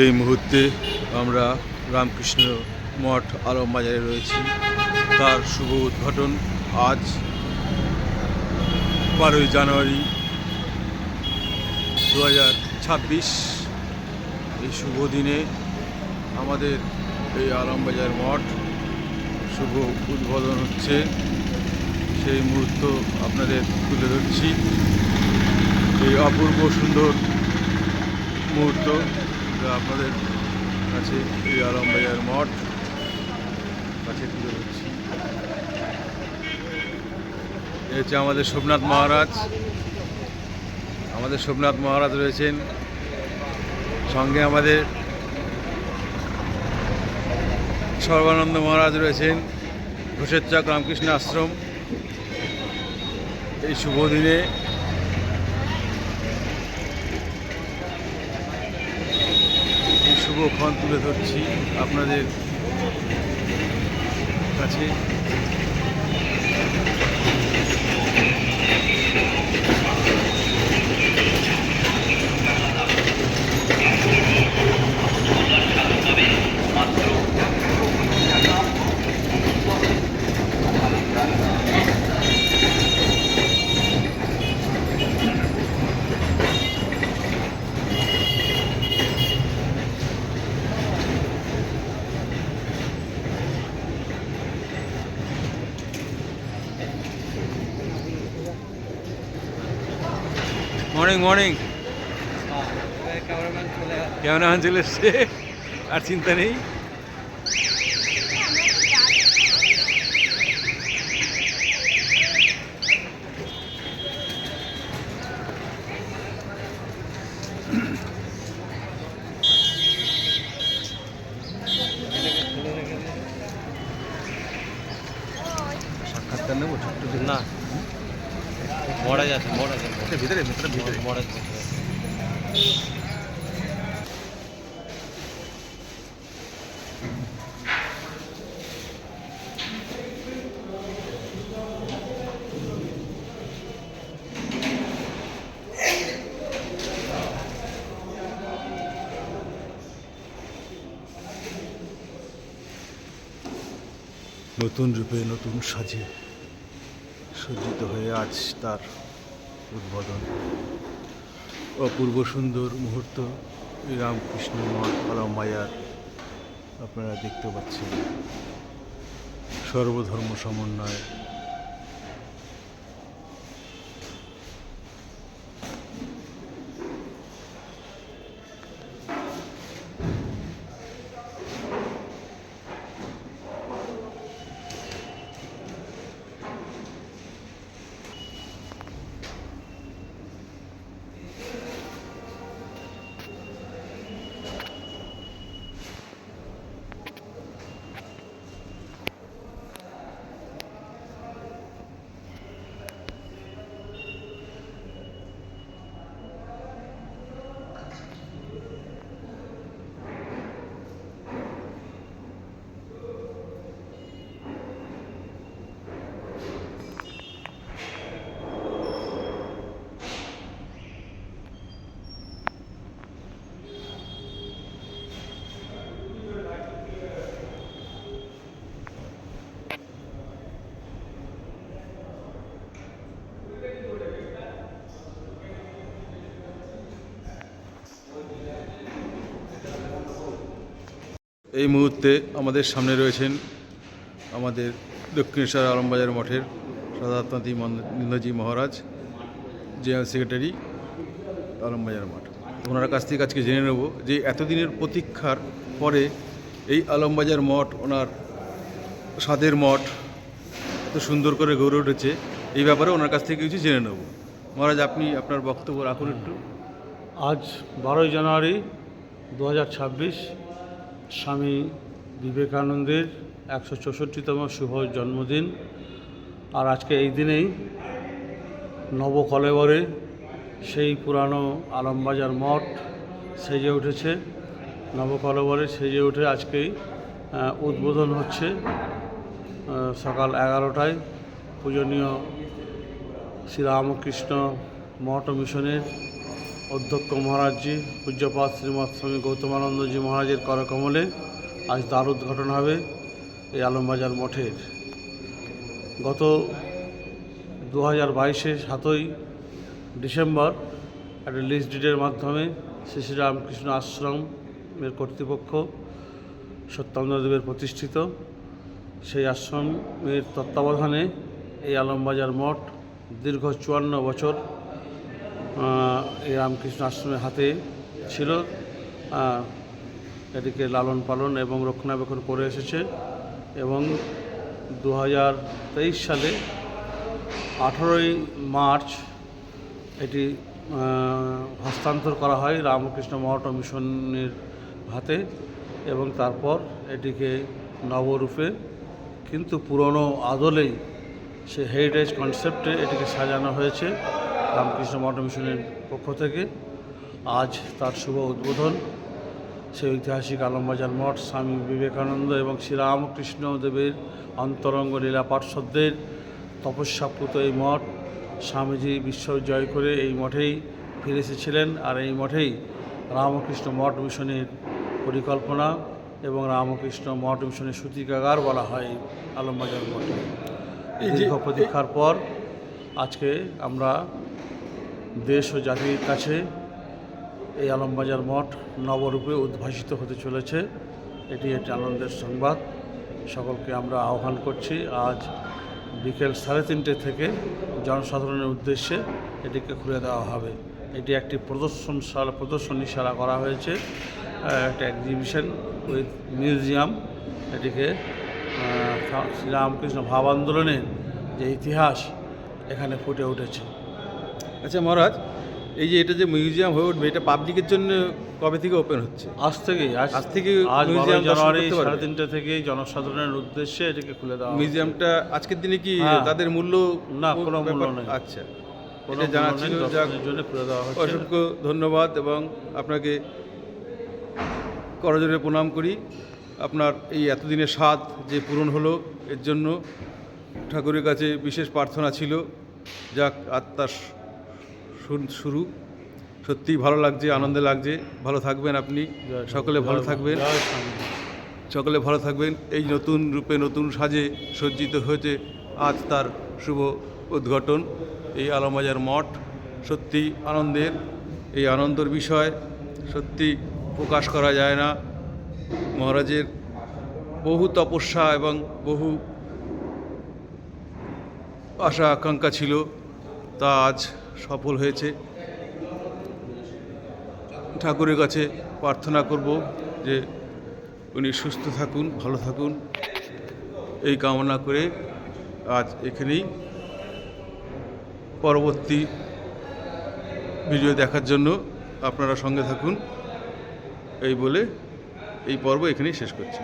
এই মুহূর্তে আমরা রামকৃষ্ণ মঠ আলমবাজারে রয়েছি। তার শুভ উদ্ঘাটন আজ 12ই জানুয়ারি 2026। এই শুভ দিনে আমাদের এই আলমবাজার মঠ শুভ উদ্বোধন হচ্ছে, সেই মুহূর্ত আপনাদের তুলে ধরছি। এই অপূর্ব সুন্দর মুহূর্ত আপনাদের কাছে এই আলমবাজার মঠ কাছে তুলে ধরছি। এই হচ্ছে আমাদের সোমনাথ মহারাজ। আমাদের সোমনাথ মহারাজ রয়েছেন, সঙ্গে আমাদের সর্বানন্দ মহারাজ রয়েছেন, ঘোষেরচক রামকৃষ্ণ আশ্রম। এই শুভ দিনে এই শুভক্ষণ তুলে ধরছি আপনাদের কাছে। মর্নিং মর্নিং, ক্যামেরাম্যান চলে এসছে, আর চিন্তা নেই। সাক্ষাৎকার নেবো ছোট্ট না, মরা যাচ্ছে ভিতরে ভিতরে ভিতরে মরা যাচ্ছে। নতুন রূপে নতুন সাজে সজ্জিত হয়ে আজ তার উদ্বোধন। অপূর্ব সুন্দর মুহূর্ত এই রামকৃষ্ণ মঠ আলমবাজার আপনারা দেখতে পাচ্ছেন। সর্বধর্ম সমন্বয়, এই মুহূর্তে আমাদের সামনে রয়েছেন আমাদের দক্ষিণেশ্বর আলমবাজার মঠের সদাত্মাতি নন্দজি মহারাজ, জেনারেল সেক্রেটারি আলমবাজার মঠ। ওনার কাছ থেকে আজকে জেনে নেব যে এতদিনের প্রতীক্ষার পরে এই আলমবাজার মঠ, ওনার স্বাদের মঠ এত সুন্দর করে গড়ে উঠেছে, এই ব্যাপারে ওনার কাছ থেকে কিছু জেনে নেব। মহারাজ, আপনি আপনার বক্তব্য রাখুন একটু। আজ 12ই জানুয়ারি 2026 স্বামী বিবেকানন্দের 164তম শুভ জন্মদিন। আর আজকে এই দিনেই নবকলেবরে সেই পুরানো আলমবাজার মঠ সেজে উঠেছে। নবকলেবরে সেজে উঠে আজকেই উদ্বোধন হচ্ছে সকাল 11টায়। পূজনীয় শ্রীরামকৃষ্ণ মঠ ও মিশনের অধ্যক্ষ মহারাজজি পূজ্যপাদ শ্রীমৎ স্বামী গৌতমানন্দজি মহারাজের করকমলে আজ দ্বার উদ্ঘাটন হবে এই আলমবাজার মঠের। গত 2022 7ই ডিসেম্বর একটা লিস্ট ডিডের মাধ্যমে শ্রী শ্রী রামকৃষ্ণ আশ্রমের কর্তৃপক্ষ সত্যানন্দদেবের প্রতিষ্ঠিত সেই আশ্রমের তত্ত্বাবধানে এই আলমবাজার মঠ দীর্ঘ 54 বছর এই রামকৃষ্ণ আশ্রমের হাতে ছিল। এটিকে লালন পালন এবং রক্ষণাবেক্ষণ করে এসেছে এবং 2023 সালে 18ই মার্চ এটি হস্তান্তর করা হয় রামকৃষ্ণ মঠ ও মিশনের হাতে এবং তারপর এটিকে নবরূপে কিন্তু পুরনো আদলেই সে হেরিটেজ কনসেপ্টে এটিকে সাজানো হয়েছে রামকৃষ্ণ মঠ ও মিশনের পক্ষ থেকে। আজ তার শুভ উদ্বোধন সেই ঐতিহাসিক আলমবাজার মঠ স্বামী বিবেকানন্দ এবং শ্রীরামকৃষ্ণ দেবের অন্তরঙ্গ লীলা পার্শ্বদের তপস্যাপ্লুত এই মঠ স্বামীজি বিশ্ব জয় করে এই মঠেই ফিরে এসেছিলেন। আর এই মঠেই রামকৃষ্ণ মঠ মিশনের পরিকল্পনা এবং রামকৃষ্ণ মঠ মিশনের সূতিকাগার বলা হয় আলমবাজার মঠে। এই দীর্ঘ প্রতীক্ষার পর আজকে আমরা দেশ ও জাতির কাছে এই আলমবাজার মঠ নবরূপে উদ্ভাসিত হতে চলেছে। এটি একটি আনন্দের সংবাদ। সকলকে আমরা আহ্বান করছি আজ বিকেল 3:30 থেকে জনসাধারণের উদ্দেশ্যে এটিকে খুলে দেওয়া হবে। এটি একটি প্রদর্শনীশালা করা হয়েছে, একটা এক্সিবিশন উইথ মিউজিয়াম। এটিকে শ্রীরামকৃষ্ণ ভাব আন্দোলনের যে ইতিহাস এখানে ফুটে উঠেছে। আচ্ছা মহারাজ, এই যে এটা যে মিউজিয়াম হয়ে উঠবে, এটা পাবলিকের জন্য কবে থেকে ওপেন হচ্ছে? আজ থেকে আজ মিউজিয়াম 12 জানুয়ারি দর্শন করতে পারবে? 3:30 থেকে জনসাধারণের উদ্দেশ্যে এটিকে খুলে দেওয়া হবে। মিউজিয়ামটা আজকের দিনে কি হ্যাঁ। তাদের মূল্য না, কোনো মূল্য ব্যাপার? নেই। আচ্ছা, কোনো এটা জানা মূল্য নেই, ছিল। যাক, দর্শনের জন্য খুলে দেওয়া হচ্ছে। অসংখ্য ধন্যবাদ এবং আপনাকে করজোড়ে প্রণাম করি। আপনার এই এতদিনের স্বাদ যে পূরণ হলো, এর জন্য ঠাকুরের কাছে বিশেষ প্রার্থনা ছিল। যাক, আত্মার শুরু। সত্যিই ভালো লাগছে, আনন্দে লাগছে। ভালো থাকবেন আপনি, সকলে ভালো থাকবেন, জয় স্বামী। সকলে ভালো থাকবেন। এই নতুন রূপে নতুন সাজে সজ্জিত হয়েছে আজ তার শুভ উদ্ঘাটন এই আলমবাজার মঠ। সত্যি আনন্দের, এই আনন্দের বিষয় সত্যি প্রকাশ করা যায় না। মহারাজের বহু তপস্যা এবং বহু আশা আকাঙ্ক্ষা ছিল, তা আজ সফল হয়েছে। ঠাকুরের কাছে প্রার্থনা করব যে উনি সুস্থ থাকুন, ভালো থাকুন, এই কামনা করে আজ এখানেই। পরবর্তী ভিডিও দেখার জন্য আপনারা সঙ্গে থাকুন, এই বলে এই পর্ব এখানেই শেষ করছি।